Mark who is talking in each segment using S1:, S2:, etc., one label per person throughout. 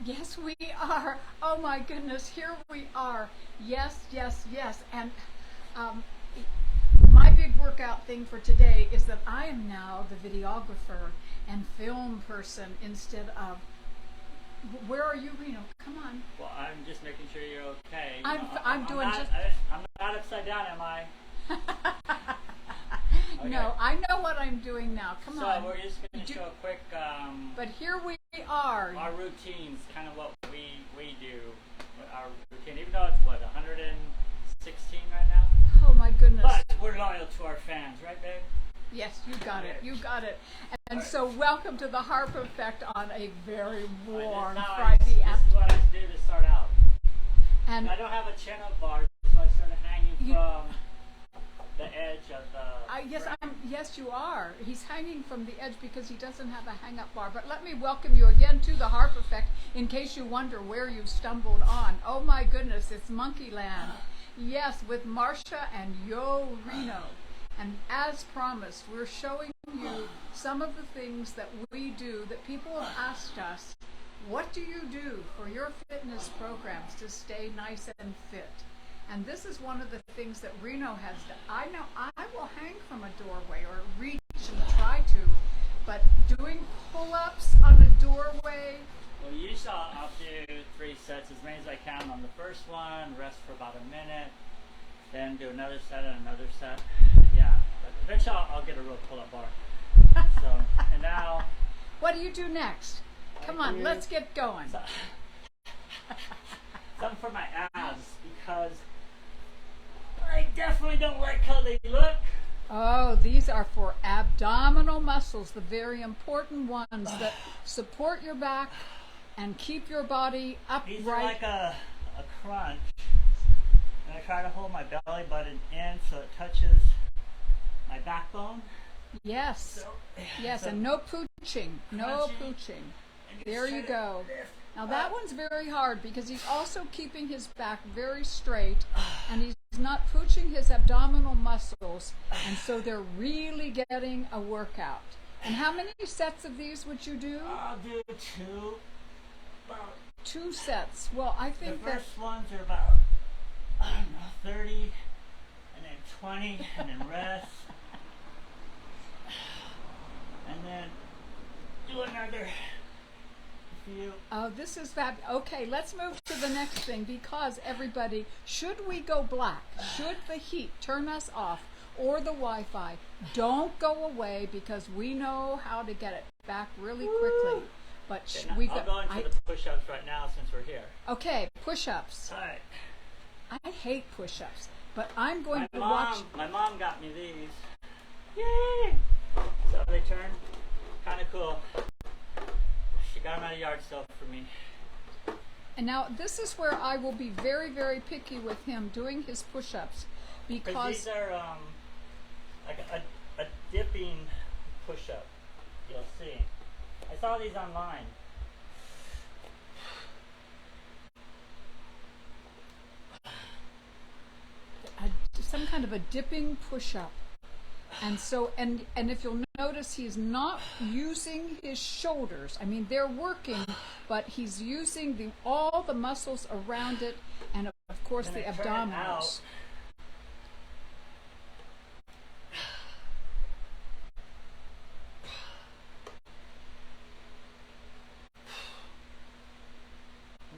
S1: Yes, we are. Oh my goodness, here we are. Yes, yes, yes. And um, my big workout thing for today is that I am now the videographer and film person instead of. Where are you, Reno? Come on.
S2: Well, I'm just making sure you're okay.
S1: I'm doing
S2: not,
S1: just.
S2: I'm not upside down, am I? Okay.
S1: No, I know what I'm doing now. Come on.
S2: So we're just going to show a quick.
S1: But here we are.
S2: Our routines, kind of what we do. Our routine, even though it's what 116 right now.
S1: Oh my goodness.
S2: But we're loyal to our fans, right, babe?
S1: Yes, you got it. You got it. And so, welcome to the Harp Effect on a very warm Friday
S2: This
S1: afternoon.
S2: is what I do to start out.
S1: And
S2: I don't have a chin-up bar, so I started hanging from the edge of the.
S1: Yes, you are. He's hanging from the edge because he doesn't have a hang-up bar. But let me welcome you again to the Harp Effect. In case you wonder where you stumbled on. Oh my goodness, it's Monkeyland. Yes, with Marcia and Yo Reno. And as promised, we're showing you some of the things that we do that people have asked us, what do you do for your fitness programs to stay nice and fit? And this is one of the things that Reno has done. I know I will hang from a doorway or reach and try to, but doing pull-ups on a doorway.
S2: Well, usually I'll do 3 sets, as many as I can on the first one, rest for about a minute, then do another set and another set. Yeah, but eventually I'll get a real pull-up bar. So, and now...
S1: What do you do next? Come on, let's get going.
S2: Something for my abs, because I definitely don't like how they look.
S1: Oh, these are for abdominal muscles, the very important ones that support your back and keep your body upright.
S2: These are like a crunch. And I try to hold my belly button in so it touches my backbone.
S1: Yes. Yes, and no pooching. No pooching. There you go. Now that one's very hard because he's also keeping his back very straight and he's not pooching his abdominal muscles, and so they're really getting a workout. And how many sets of these would you do?
S2: I'll do 2. About
S1: 2 sets. Well, I think
S2: the
S1: that
S2: first ones are about, I don't know, 30, and then 20, and then rest. And then do another few.
S1: oh, this is fab. Okay, let's move to the next thing because everybody, should we go black? Should the heat turn us off or the Wi-Fi? Don't go away because we know how to get it back really quickly. But we've
S2: I'll
S1: got.
S2: go into the push-ups right now since we're here.
S1: Okay, push-ups.
S2: All right.
S1: I hate push-ups, but I'm going to watch.
S2: My mom got me these. Yay! So they turn kind of cool. She got them at a yard sale for me.
S1: And now this is where I will be very, very picky with him doing his push-ups because
S2: these are like a dipping push-up. You'll see. I saw these online.
S1: some kind of a dipping push-up. And so, and if you'll notice, he's not using his shoulders. I mean, they're working, but he's using all the muscles around it, and of course the abdominals.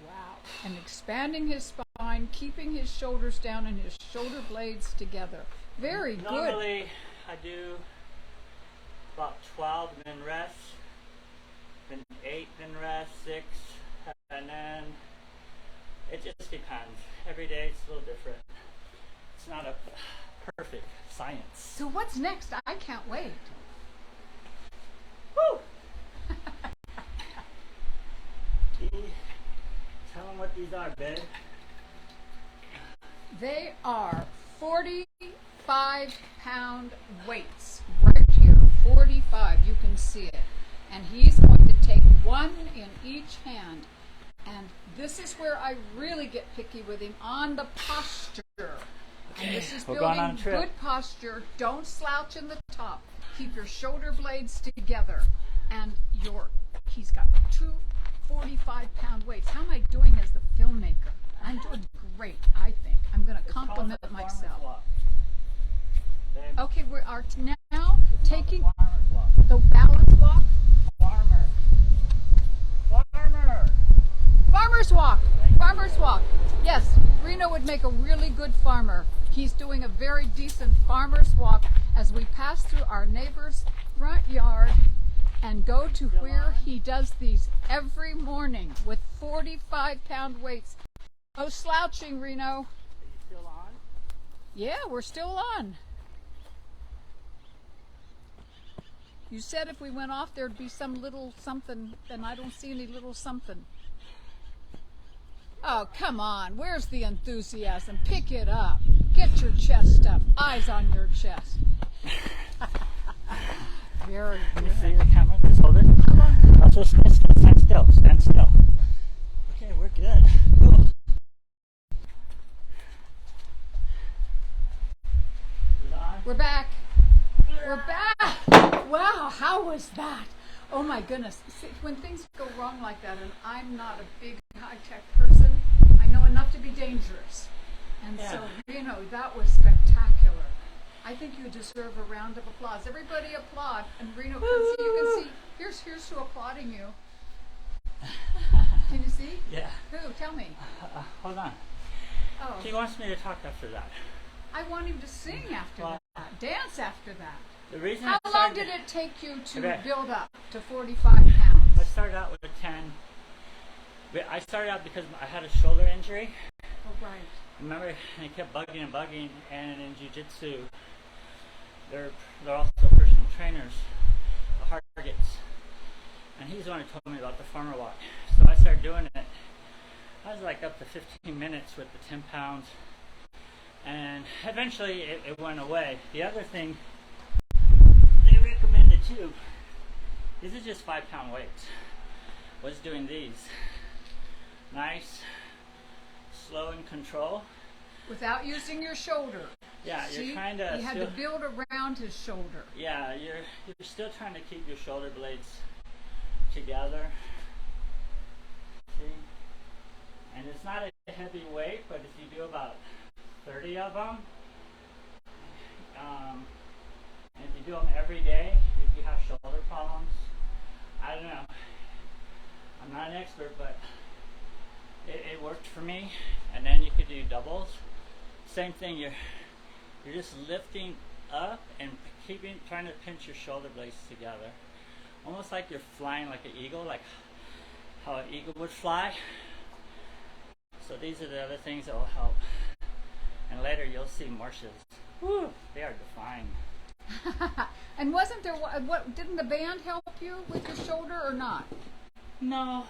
S1: Wow. And expanding his spine, keeping his shoulders down and his shoulder blades together. Very good.
S2: Normally, I do about 12 and then rest, then 8 then rest, 6, and then it just depends. Every day it's a little different. It's not a perfect science.
S1: So what's next? I can't wait.
S2: Woo! Tell them what these are, babe.
S1: They are 45-pound weights right here. 45, you can see it. And he's going to take one in each hand. And this is where I really get picky with him on the posture. And this is building good posture. Don't slouch in the top. Keep your shoulder blades together. And he's got 2 40 45-pound weights. How am I doing as the filmmaker? I'm doing great, I think. I'm going to
S2: It's called
S1: compliment
S2: the farmer's
S1: myself.
S2: walk. Babe,
S1: Okay, we are now
S2: it's called
S1: taking
S2: the farmer's walk.
S1: the balance walk.
S2: Farmer. Farmer.
S1: Farmer's walk. Farmer's walk. Yes, Reno would make a really good farmer. He's doing a very decent farmer's walk as we pass through our neighbor's front yard and go to where he does these every morning with 45-pound weights. No slouching, Reno.
S2: Are you still on?
S1: Yeah, we're still on. You said if we went off there'd be some little something, and I don't see any little something. Oh, come on. Where's the enthusiasm? Pick it up. Get your chest up. Eyes on your chest. Very
S2: Can you
S1: good.
S2: see the camera? Just hold it.
S1: How long?
S2: Also, stand still. Stand still. Okay, we're good. Cool. Is it on?
S1: We're back. We're back. Wow, how was that? Oh my goodness. See, when things go wrong like that, and I'm not a big high-tech person, I know enough to be dangerous. And so, that was spectacular. I think you deserve a round of applause. Everybody applaud. And Reno, you can see, here's who applauding you. Can you see?
S2: Yeah.
S1: Who? Tell me.
S2: Hold on.
S1: Oh,
S2: He wants me to talk after that.
S1: I want him to sing after
S2: Well-
S1: that. Dance after that.
S2: The reason
S1: How
S2: I
S1: long
S2: started,
S1: did it take you to
S2: Okay.
S1: build up to 45 pounds?
S2: I started out with 10. But I started out because I had a shoulder injury.
S1: Oh, right.
S2: Remember, and it kept bugging and bugging. And in jiu-jitsu, they're also personal trainers, the Hargets. And he's the one who told me about the farmer walk. So I started doing it. I was like up to 15 minutes with the 10 pounds. And eventually it went away. The other thing they recommended too, these are just 5-pound weights, was doing these. Nice, slow and control.
S1: Without using your shoulder.
S2: Yeah,
S1: See?
S2: you're trying to
S1: He had to build around his shoulder.
S2: yeah, you're still trying to keep your shoulder blades together. See? And it's not a heavy weight, but if you do about 30 of them, and if you do them every day, if you have shoulder problems, I don't know. I'm not an expert, but it worked for me. And then you could do doubles. Same thing. You're just lifting up and trying to pinch your shoulder blades together, almost like you're flying like an eagle, like how an eagle would fly. So these are the other things that will help. And later you'll see Marsha's. Whew, they are defined.
S1: And wasn't there what? Didn't the band help you with your shoulder or not?
S2: No,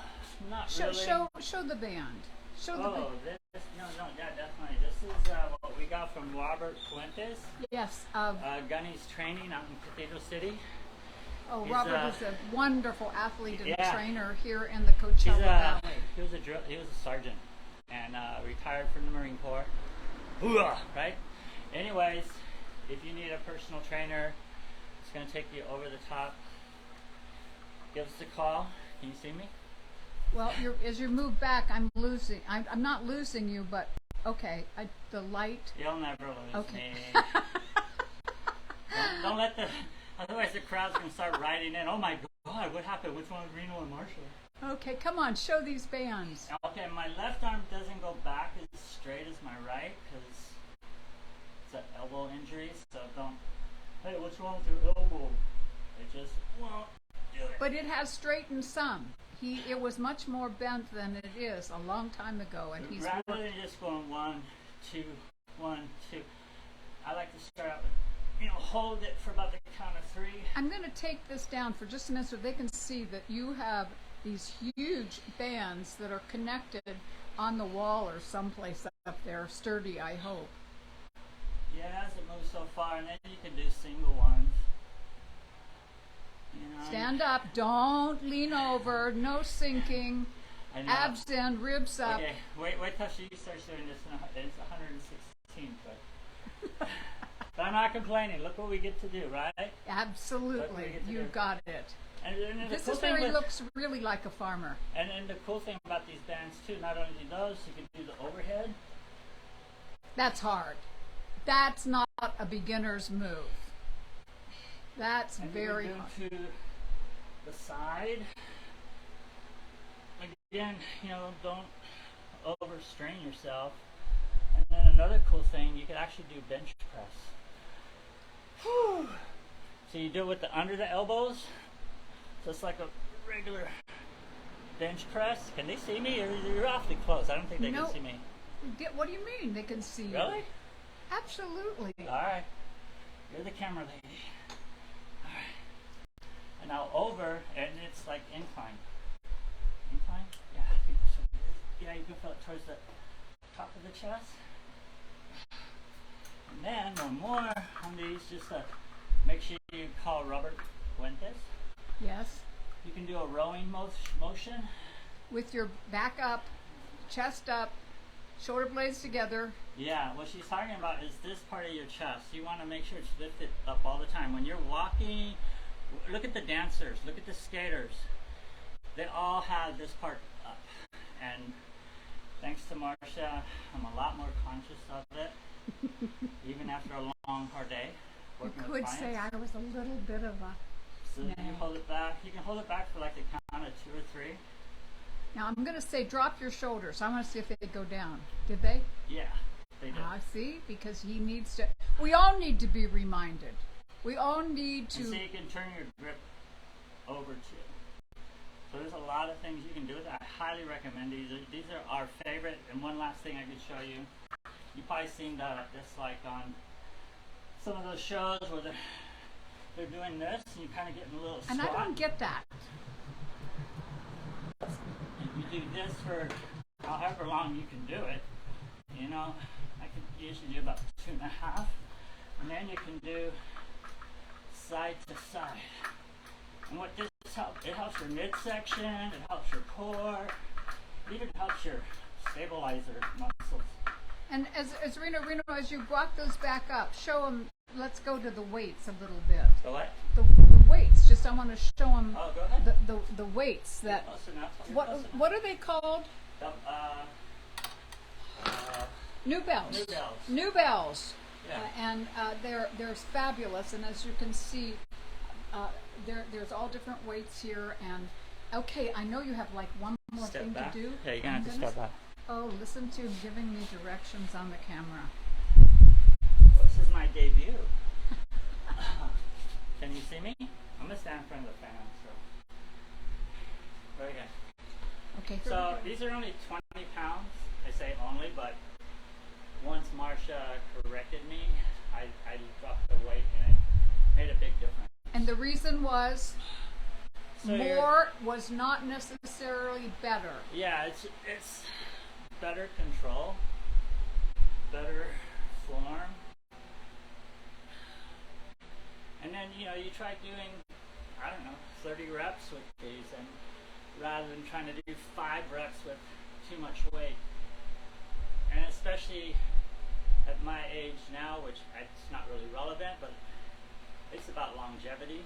S2: not
S1: Show
S2: really.
S1: show the band. Show the
S2: Oh,
S1: band.
S2: yeah, definitely. This is what we got from Robert Fuentes,
S1: Yes.
S2: Gunny's training out in Cathedral City.
S1: Oh,
S2: he's,
S1: Robert is a wonderful athlete and
S2: yeah.
S1: trainer here in the Coachella Valley.
S2: He was a sergeant and retired from the Marine Corps. Hoorah, right? Anyways, if you need a personal trainer, it's going to take you over the top. Give us a call. Can you see me?
S1: Well, as you move back, I'm losing. I'm not losing you, but okay. The light.
S2: You'll never lose
S1: Okay.
S2: me. don't let the. Otherwise, the crowd's going to start writing in. Oh my God, what happened? What's wrong with Reno and Marshall?
S1: Okay, come on, show these bands.
S2: Okay, my left arm doesn't go back as straight as my right because it's an elbow injury. So don't. Hey, what's wrong with your elbow? It just won't do it.
S1: But it has straightened some. It was much more bent than it is a long time ago, and he's
S2: Rather
S1: worked.
S2: than just going 1, 2, 1, 2, I like to start out with, hold it for about the count of 3.
S1: I'm going to take this down for just a minute so they can see that you have these huge bands that are connected on the wall or someplace up there, sturdy, I hope.
S2: Yeah, as it moves so far, and then you can do single ones.
S1: Stand up, don't lean over, no sinking,
S2: I know.
S1: abs in, ribs up.
S2: Okay, wait till she starts doing this. It's 116, but I'm not complaining. Look what we get to do, right?
S1: Absolutely,
S2: get to
S1: you
S2: do.
S1: got it.
S2: And the
S1: This
S2: cool
S1: is
S2: thing
S1: where he
S2: with,
S1: looks really like a farmer.
S2: and then the cool thing about these bands too, not only do those, you can do the overhead.
S1: That's hard. That's not a beginner's move. That's
S2: And
S1: very
S2: you
S1: hard.
S2: can do to the side. Again, you know, don't overstrain yourself. And then another cool thing, you could actually do bench press. Whew. So you do it with the under the elbows. So it's like a regular bench press. Can they see me? You're awfully close. I don't think they
S1: No.
S2: can see me.
S1: What do you mean they can see you?
S2: Really?
S1: Absolutely.
S2: All right. You're the camera lady. All right. And now over, and it's like incline. Incline? Yeah, I think so. Yeah, you can feel it towards the top of the chest. And then one more on these, just make sure you call Robert Fuentes.
S1: Yes.
S2: You can do a rowing motion.
S1: With your back up, chest up, shoulder blades together.
S2: Yeah, what she's talking about is this part of your chest. You want to make sure it's lifted up all the time. When you're walking, look at the dancers, look at the skaters. They all have this part up. And thanks to Marcia, I'm a lot more conscious of it, even after a long, hard day.
S1: You
S2: Working
S1: could
S2: with clients.
S1: say I was a little bit of a...
S2: So you hold it back. You can hold it back for like a count of 2 or 3.
S1: Now I'm going to say drop your shoulders. I want to see if they go down. Did they?
S2: Yeah, they do.
S1: I see, because he needs to... We all need to be reminded. We all need to...
S2: And so you can turn your grip over too. So there's a lot of things you can do with it. I highly recommend these. These are our favorite. And one last thing I could show you. You've probably seen this like on some of those shows where they're doing this and you kind of get in a little
S1: And
S2: squat.
S1: I don't get that.
S2: And you do this for however long you can do it. You know, I can usually do about 2.5. And then you can do side to side. And what this helps, it helps your midsection, it helps your core, it even helps your stabilizer muscles.
S1: And as Reno, as you brought those back up, show them, let's go to the weights a little bit.
S2: So what?
S1: The weights, just I want to show them
S2: Oh, go ahead.
S1: the weights that,
S2: Close enough. You're close enough.
S1: what are they called? New bells.
S2: New bells.
S1: New bells.
S2: Yeah.
S1: And they're fabulous. And as you can see, there's all different weights here. And okay, I know you have like one more
S2: Step
S1: thing
S2: back.
S1: to do.
S2: Yeah, you're gonna have to
S1: Goodness.
S2: step back.
S1: Oh, listen to him giving me directions on the camera.
S2: Well, this is my debut. Can you see me? I'm gonna stand in front of the fan. So. Very good.
S1: Okay. Here
S2: So
S1: we go.
S2: these are only 20 pounds. I say only, but once Marcia corrected me, I dropped the weight and it made a big difference.
S1: And the reason was
S2: So
S1: more was not necessarily better.
S2: yeah, it's better control, better form, and then you try doing 30 reps with these, and rather than trying to do 5 reps with too much weight. And especially at my age now, which it's not really relevant, but it's about longevity,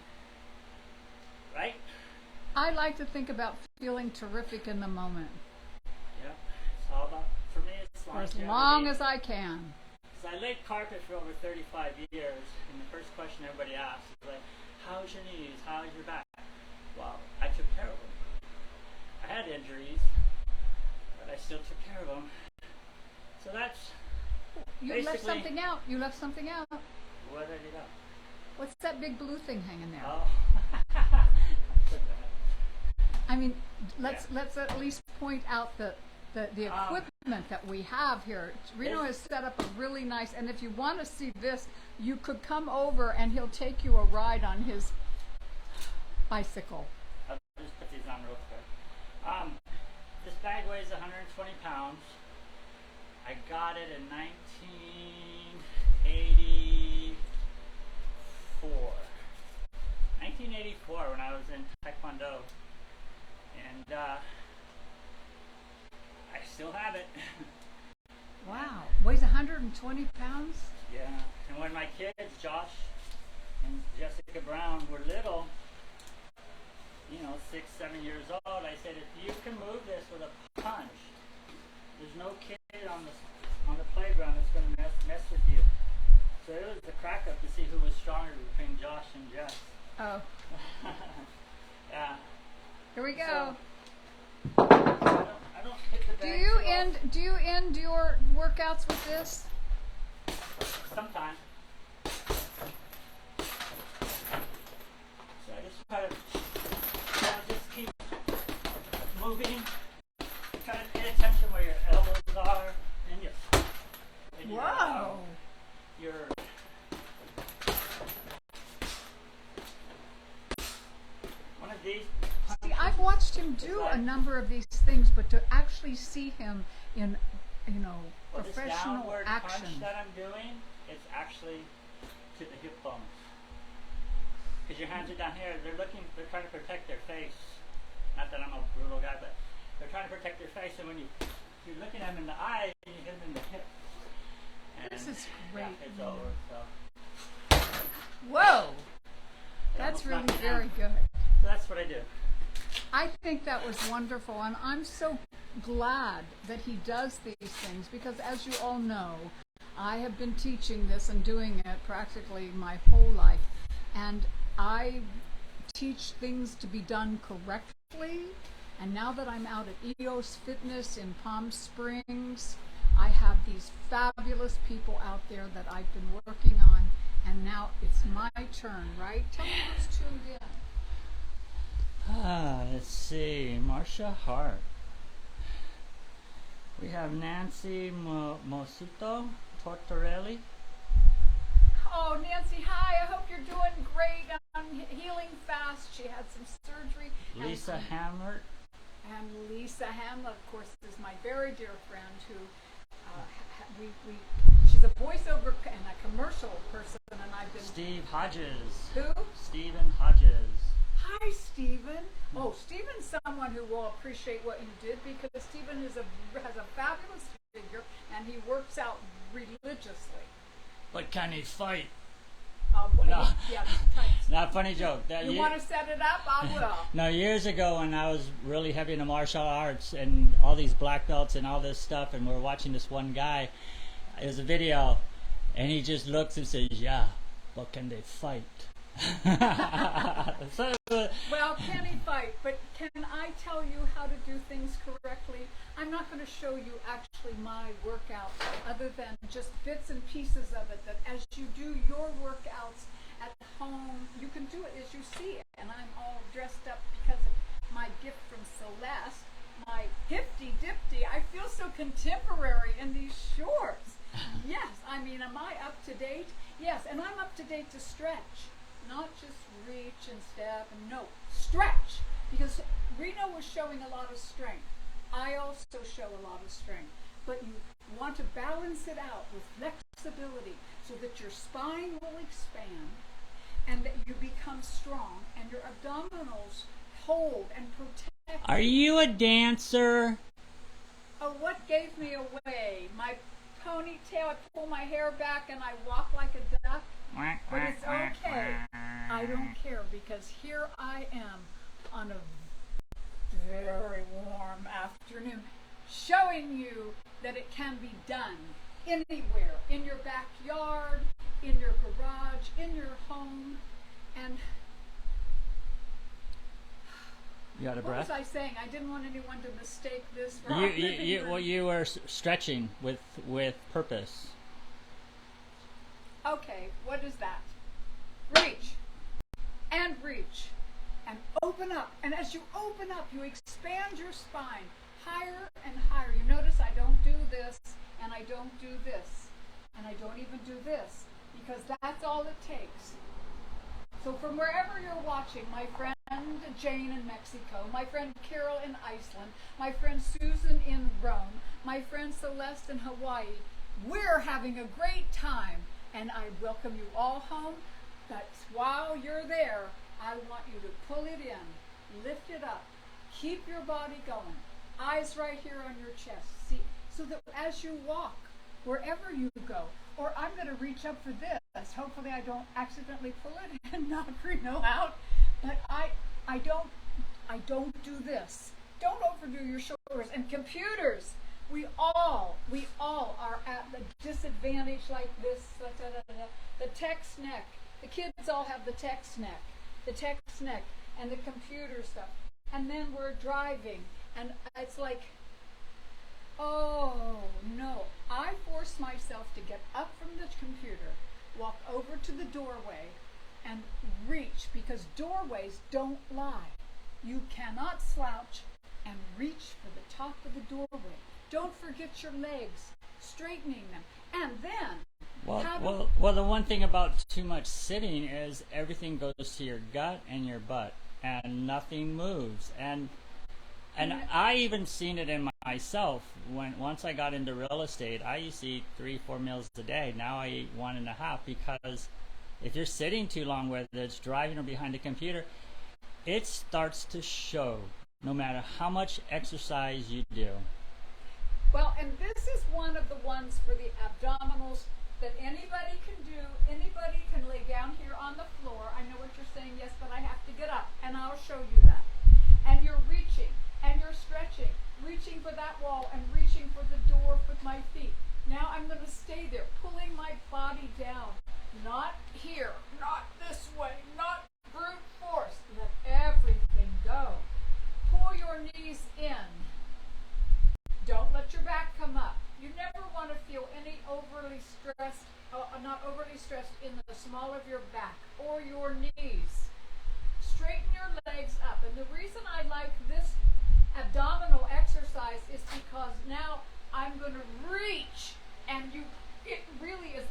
S2: right?
S1: I like to think about feeling terrific in the moment,
S2: Yeah, it's all about, for me, it's
S1: for as
S2: longevity.
S1: long as I can.
S2: So I laid carpet for over 35 years, and the first question everybody asks is like, how's your knees, how's your back? Well, I took care of them. I had injuries, but I still took care of them. So that's
S1: You left
S2: basically
S1: something out. You left something out.
S2: what I did up.
S1: What's that big blue thing hanging there?
S2: Oh.
S1: I mean, let's at least point out the equipment that we have here. Reno has set up a really nice, and if you want to see this, you could come over and he'll take you a ride on his bicycle.
S2: I'll just put these on real quick. This bag weighs 120 pounds. I got it in 1984. 1984 when I was in Taekwondo. And I still have it.
S1: Wow, weighs 120 pounds?
S2: Yeah. And when my kids, Josh and Jessica Brown, were little, 6, 7 years old, I said, if you can move this with a punch, there's no kid on the playground that's going to mess with you. So it was the crack up to see who was stronger between Josh and Jess.
S1: Oh,
S2: Yeah.
S1: here we go.
S2: I don't hit the
S1: Do
S2: bag
S1: you
S2: too often.
S1: end your workouts with this?
S2: Sometimes. So I just try to just keep moving. Try to pay attention where your elbows are and
S1: Whoa!
S2: your one of these.
S1: See, I've watched him do a number of these things, but to actually see him in,
S2: Well, this
S1: professional
S2: downward
S1: action.
S2: punch that I'm doing, it's actually to the hip bone. Because your hands are down here, they're trying to protect their face. Not that I'm a brutal guy, but they're trying to protect their face, and when you're looking at them in the eye, you hit them in the hip. And
S1: This is great.
S2: Yeah, it's over, so.
S1: Whoa! That's
S2: almost
S1: really
S2: knocked me
S1: very
S2: down.
S1: good.
S2: So that's what I do.
S1: I think that was wonderful, and I'm so glad that he does these things because, as you all know, I have been teaching this and doing it practically my whole life, and I teach things to be done correctly. And now that I'm out at EOS Fitness in Palm Springs, I have these fabulous people out there that I've been working on, and now it's my turn, right? Tell me who's tuned in.
S2: Let's see, Marcia Hart. We have Nancy Mosuto Tortorelli.
S1: Oh, Nancy, hi. I hope you're doing great. I'm healing fast. She had some surgery.
S2: Lisa Hamlet.
S1: And Lisa Hamlet, of course, is my very dear friend who she's a voiceover and a commercial person, and I've been...
S2: Steve Hodges.
S1: Who?
S2: Stephen Hodges.
S1: Hi, Stephen. Oh, Stephen's someone who will appreciate what you did because Stephen has a fabulous figure and he works out religiously.
S2: But can he fight?
S1: No. Yeah,
S2: Not funny joke.
S1: you want to set it up? I will.
S2: No, years ago when I was really heavy into martial arts and all these black belts and all this stuff, and we're watching this one guy, it was a video, and he just looks and says, "Yeah, but can they fight?" So,
S1: Well, can he fight? But can I tell you how to do things correctly? I'm not going to show you actually my workout other than just bits and pieces of it, that as you do your workouts at home, you can do it as you see it. And I'm all dressed up because of my gift from Celeste, my hifty dipty. I feel so contemporary in these shorts. Yes, I mean, am I up to date? Yes, and I'm up to date to stretch. Not just reach and step, and no, stretch. Because Reno was showing a lot of strength. I also show a lot of strength. But you want to balance it out with flexibility so that your spine will expand and that you become strong and your abdominals hold and protect.
S2: are you a dancer?
S1: Oh, what gave me away? My ponytail, I pull my hair back and I walk like a duck. But it's okay. I don't care because here I am on a very warm afternoon showing you that it can be done anywhere, in your backyard, in your garage, in your home. And
S2: You got a
S1: what
S2: breath?
S1: was I saying? I didn't want anyone to mistake this for our living room.
S2: Well, you were stretching with purpose.
S1: Okay, what is that? Reach and reach and open up. And as you open up, you expand your spine higher and higher. You notice I don't do this and I don't do this and I don't even do this because that's all it takes. So from wherever you're watching, my friend Jane in Mexico, my friend Carol in Iceland, my friend Susan in Rome, my friend Celeste in Hawaii, we're having a great time. And I welcome you all home, but while you're there, I want you to pull it in, lift it up, keep your body going, eyes right here on your chest, see, so that as you walk, wherever you go, or I'm going to reach up for this, hopefully I don't accidentally pull it and knock Reno out, but I don't I don't do this. Don't overdo your shoulders. And computers, we all are at the disadvantage like this. The text neck. The kids all have the text neck. The text neck and the computer stuff. And then we're driving. And it's like, oh no. I force myself to get up from the computer, walk over to the doorway, and reach, because doorways don't lie. You cannot slouch and reach for the top of the doorway. Don't forget your legs, straightening them. And then
S2: Well, the one thing about too much sitting is everything goes to your gut and your butt, and nothing moves. And I even seen it in myself. Once I got into real estate, I used to eat 3-4 meals a day. Now I eat 1.5, because if you're sitting too long, whether it's driving or behind a computer, it starts to show, no matter how much exercise you do.
S1: Well, and this is one of the ones for the abdominals that anybody can do. Anybody can lay down here on the floor. I know what you're saying, yes, but I have to get up, and I'll show you that. And you're reaching, and you're stretching, reaching for that wall, and reaching for the door with my feet. Now I'm going to stay there, pulling my body down. Not here, not this way, not brute force. Let everything go. Pull your knees in. Don't let your back come up. You never want to feel any not overly stressed in the small of your back or your knees. Straighten your legs up. And the reason I like this abdominal exercise is because now I'm going to reach, and it really is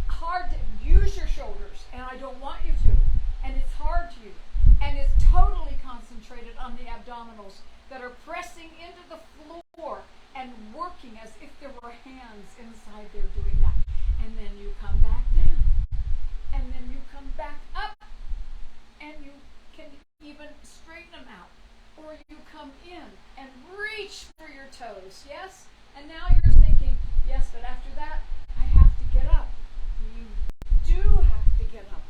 S1: hard to use your shoulders, and I don't want you to, and it's hard to use, and it's totally concentrated on the abdominals that are pressing into the floor and working as if there were hands inside there doing that. And then you come back down, and then you come back up, and you can even straighten them out, or you come in and reach for your toes, yes? And now you're thinking, yes, but after that, I have to get up. You do have to get up.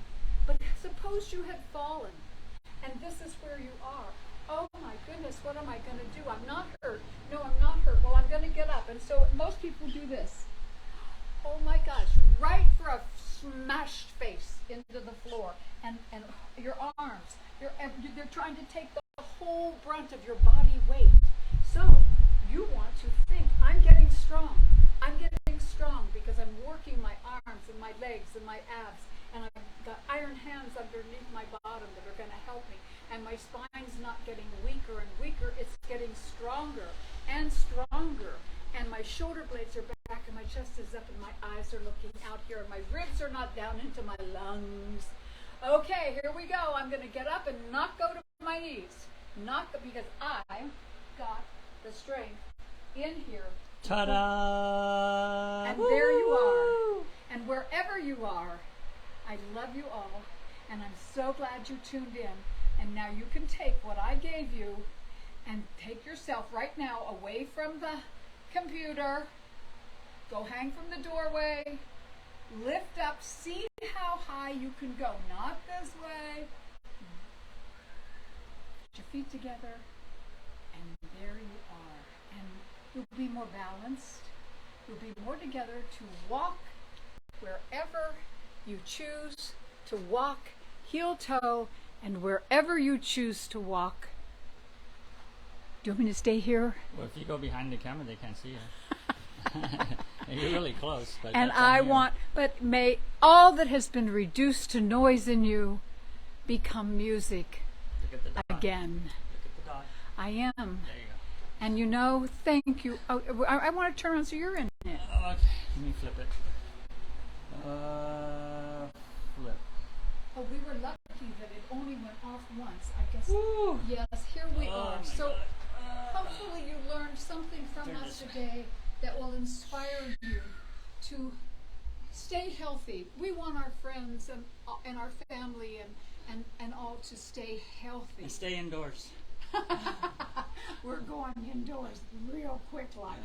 S1: But suppose you had fallen, and this is where you are. Oh my goodness, what am I going to do? I'm not hurt. No, I'm not hurt. Well, I'm going to get up. And so most people do this. Oh my gosh, right for a smashed face into the floor. And your arms, they're trying to take the whole brunt of your body weight. So you want to think, I'm getting strong. I'm getting strong because I'm working my arms and my legs and my abs. And I've got iron hands underneath my bottom that are going to help me. And my spine's not getting weaker and weaker. It's getting stronger and stronger. And my shoulder blades are back, and my chest is up, and my eyes are looking out here, and my ribs are not down into my lungs. Okay, here we go. I'm going to get up and not go to my knees. Because I got the strength in here.
S2: Ta-da!
S1: And there you are. And wherever you are, I love you all, and I'm so glad you tuned in. And now you can take what I gave you and take yourself right now away from the computer. Go hang from the doorway. Lift up. See how high you can go. Not this way. Put your feet together. And there you are. And you'll be more balanced. You'll be more together to walk wherever you choose to walk, heel toe, and wherever you choose to walk. Do you want me to stay here?
S2: Well, if you go behind the camera, they can't see you. You're really close. But
S1: And
S2: that's
S1: but may all that has been reduced to noise in you become music
S2: Look at the dot.
S1: again.
S2: Look at the dot.
S1: I am.
S2: There you go.
S1: And thank you. Oh, I want to turn on so you're in it.
S2: Okay, let me flip it. Flip.
S1: Oh, we were lucky that it only went off once. I guess.
S2: Woo!
S1: Yes, here we
S2: Oh
S1: are.
S2: my
S1: So
S2: God.
S1: hopefully you learned something from
S2: Turn
S1: us
S2: this way.
S1: today that will inspire you to stay healthy. We want our friends and our family and all to stay healthy.
S2: And stay indoors.
S1: We're going indoors real quick like.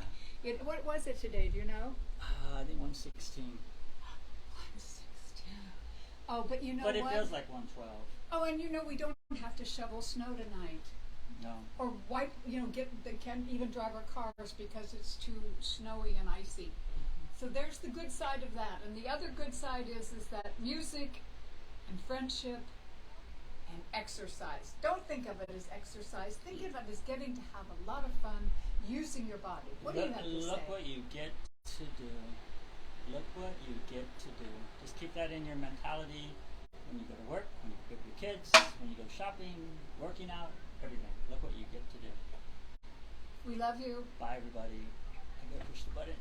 S1: What was it today, do you know?
S2: I think 116.
S1: 116. Oh, but you know
S2: But it
S1: what?
S2: feels like 112.
S1: Oh, and we don't have to shovel snow tonight.
S2: No.
S1: Or wipe, they can't even drive our cars because it's too snowy and icy. So there's the good side of that. And the other good side is that music and friendship and exercise. Don't think of it as exercise. Think of it as getting to have a lot of fun using your body. What do you have to say?
S2: Look what you get to do. Look what you get to do. Just keep that in your mentality when you go to work, when you go with your kids, when you go shopping, working out, everything. Look what you get to do.
S1: We love you.
S2: Bye, everybody. I gotta push the button.